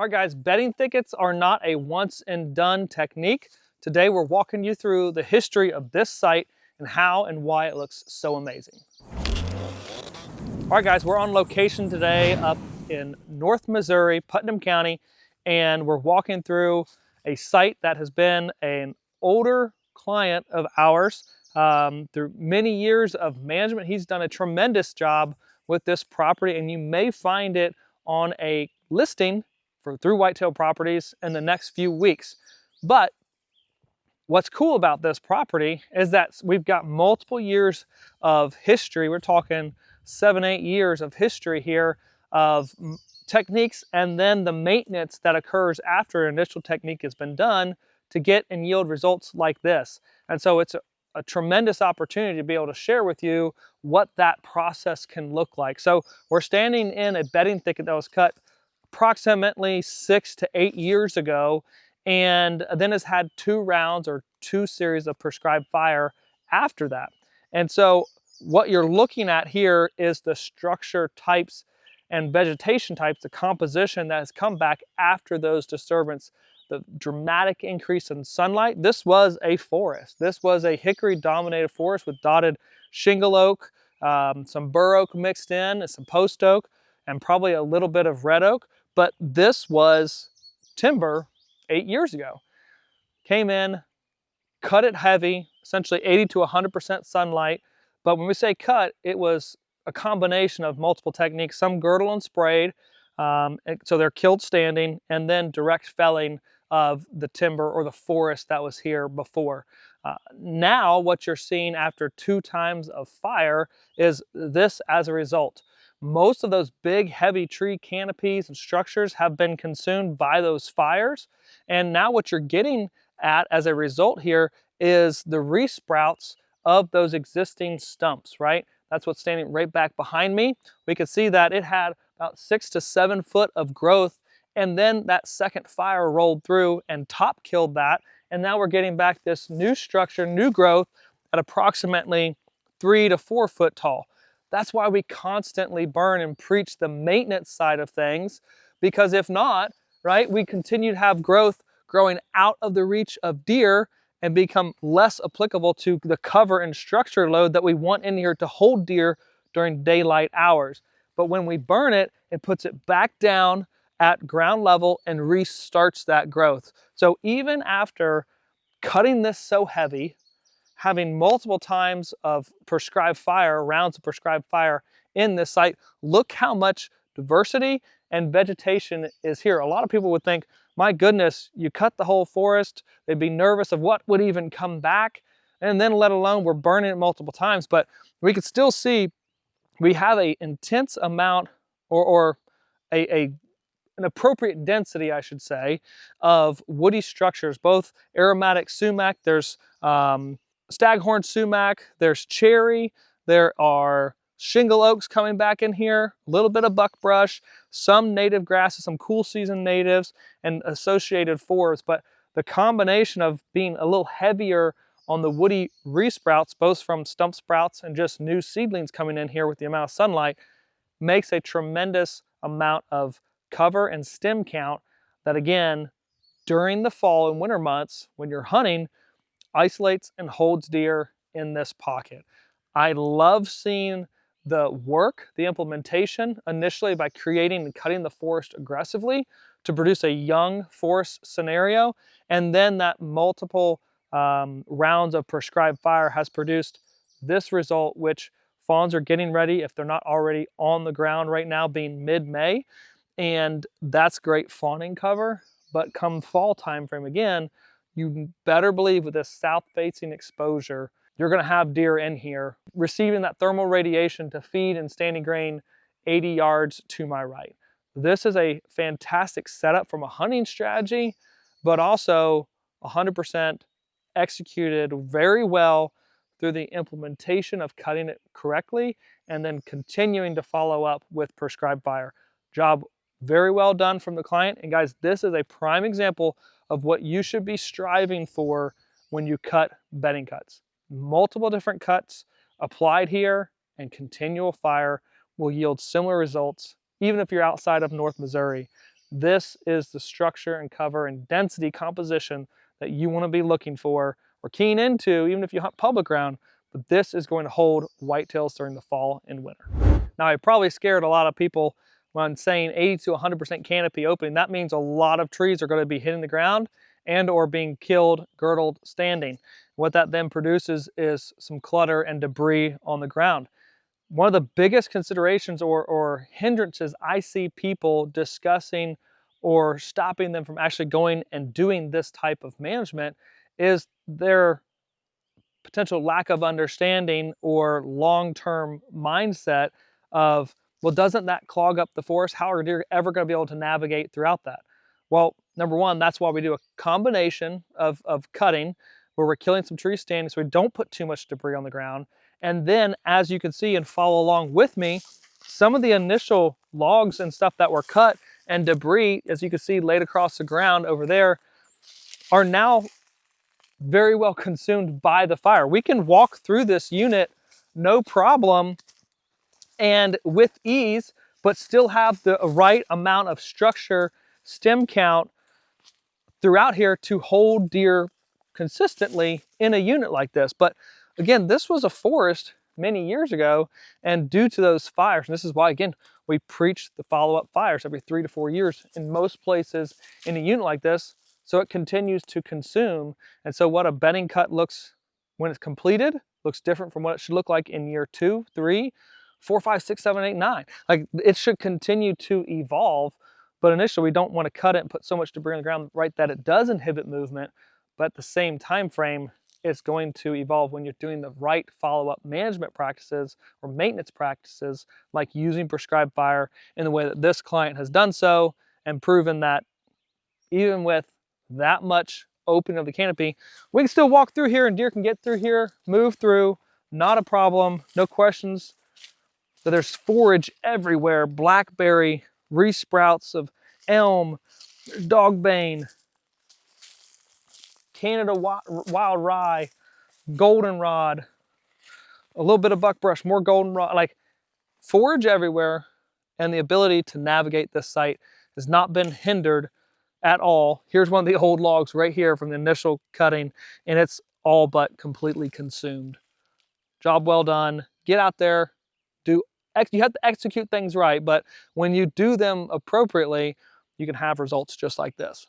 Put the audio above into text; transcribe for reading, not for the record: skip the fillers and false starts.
All right, guys, bedding thickets are not a once and done technique. Today, we're walking you through the history of this site and how and why it looks so amazing. All right, guys, we're on location today up in North Missouri, Putnam County, and we're walking through a site that has been an older client of ours. Through many years of management, he's done a tremendous job with this property, and you may find it on a listing through Whitetail Properties in the next few weeks. But what's cool about this property is that we've got multiple years of history. We're talking 7-8 years of history here of techniques, and then the maintenance that occurs after an initial technique has been done to get and yield results like this. And so it's a tremendous opportunity to be able to share with you what that process can look like. So we're standing in a bedding thicket that was cut approximately 6 to 8 years ago, and then has had 2 rounds or 2 series of prescribed fire after that. And so what you're looking at here is the structure types and vegetation types, the composition that has come back after those disturbances. The dramatic increase in sunlight. This was a forest. This was a hickory dominated forest with dotted shingle oak, some bur oak mixed in, and some post oak, and probably a little bit of red oak. But this was timber 8 years ago. Came in, cut it heavy, essentially 80 to 100% sunlight. But when we say cut, it was a combination of multiple techniques, some girdle and sprayed, so they're killed standing, and then direct felling of the timber or the forest that was here before. Now what you're seeing after 2 times of fire is this as a result. Most of those big heavy tree canopies and structures have been consumed by those fires, and now what you're getting at as a result here is the resprouts of those existing stumps, right? That's what's standing right back behind me. We could see that it had about 6 to 7 foot of growth, and then that second fire rolled through and top killed that, and now we're getting back this new structure, new growth at approximately 3 to 4 foot tall. That's why we constantly burn and preach the maintenance side of things, because if not, right, we continue to have growth growing out of the reach of deer and become less applicable to the cover and structure load that we want in here to hold deer during daylight hours. But when we burn it, it puts it back down at ground level and restarts that growth. So even after cutting this so heavy, having multiple times of prescribed fire, rounds of prescribed fire in this site, look how much diversity and vegetation is here. A lot of people would think, my goodness, you cut the whole forest, they'd be nervous of what would even come back, and then let alone we're burning it multiple times. But we could still see we have an intense amount or an appropriate density, I should say, of woody structures, both aromatic sumac, there's staghorn sumac, there's cherry, there are shingle oaks coming back in here, a little bit of buckbrush, some native grasses, some cool season natives, and associated forbs. But the combination of being a little heavier on the woody resprouts, both from stump sprouts and just new seedlings coming in here with the amount of sunlight, makes a tremendous amount of cover and stem count that, again, during the fall and winter months when you're hunting, isolates and holds deer in this pocket. I love seeing the work, the implementation, initially by creating and cutting the forest aggressively to produce a young forest scenario, and then that multiple rounds of prescribed fire has produced this result, which fawns are getting ready, if they're not already on the ground right now, being mid-May, and that's great fawning cover. But come fall time frame again, you better believe with this south-facing exposure, you're gonna have deer in here receiving that thermal radiation to feed and standing grain 80 yards to my right. This is a fantastic setup from a hunting strategy, but also 100% executed very well through the implementation of cutting it correctly and then continuing to follow up with prescribed fire. Job very well done from the client. And guys, this is a prime example of what you should be striving for when you cut bedding cuts. Multiple different cuts applied here and continual fire will yield similar results, even if you're outside of North Missouri. This is the structure and cover and density composition that you want to be looking for or keying into, even if you hunt public ground. But this is going to hold whitetails during the fall and winter. Now, I probably scared a lot of people when saying 80 to 100% canopy opening. That means a lot of trees are going to be hitting the ground and or being killed, girdled, standing. What that then produces is some clutter and debris on the ground. One of the biggest considerations or hindrances I see people discussing or stopping them from actually going and doing this type of management is their potential lack of understanding or long-term mindset of, well, doesn't that clog up the forest? How are deer ever going to be able to navigate throughout that? Well, number one, that's why we do a combination of cutting where we're killing some trees standing so we don't put too much debris on the ground. And then, as you can see and follow along with me, some of the initial logs and stuff that were cut and debris, as you can see laid across the ground over there, are now very well consumed by the fire. We can walk through this unit no problem and with ease, but still have the right amount of structure, stem count throughout here to hold deer consistently in a unit like this. But again, this was a forest many years ago, and due to those fires, and this is why, again, we preach the follow-up fires every 3 to 4 years in most places in a unit like this, so it continues to consume. And so what a bedding cut looks when it's completed looks different from what it should look like in year 2, 3, 4, 5, 6, 7, 8, 9. Like, it should continue to evolve. But initially, we don't want to cut it and put so much debris on the ground, right, that it does inhibit movement. But at the same time frame, it's going to evolve when you're doing the right follow-up management practices or maintenance practices, like using prescribed fire in the way that this client has done so, and proven that even with that much opening of the canopy, we can still walk through here and deer can get through here, move through, not a problem, no questions. So there's forage everywhere, blackberry, resprouts of elm, dogbane, Canada wild rye, goldenrod, a little bit of buckbrush, more goldenrod, like forage everywhere. And the ability to navigate this site has not been hindered at all. Here's one of the old logs right here from the initial cutting, and it's all but completely consumed. Job well done. Get out there, you have to execute things right, but when you do them appropriately, you can have results just like this.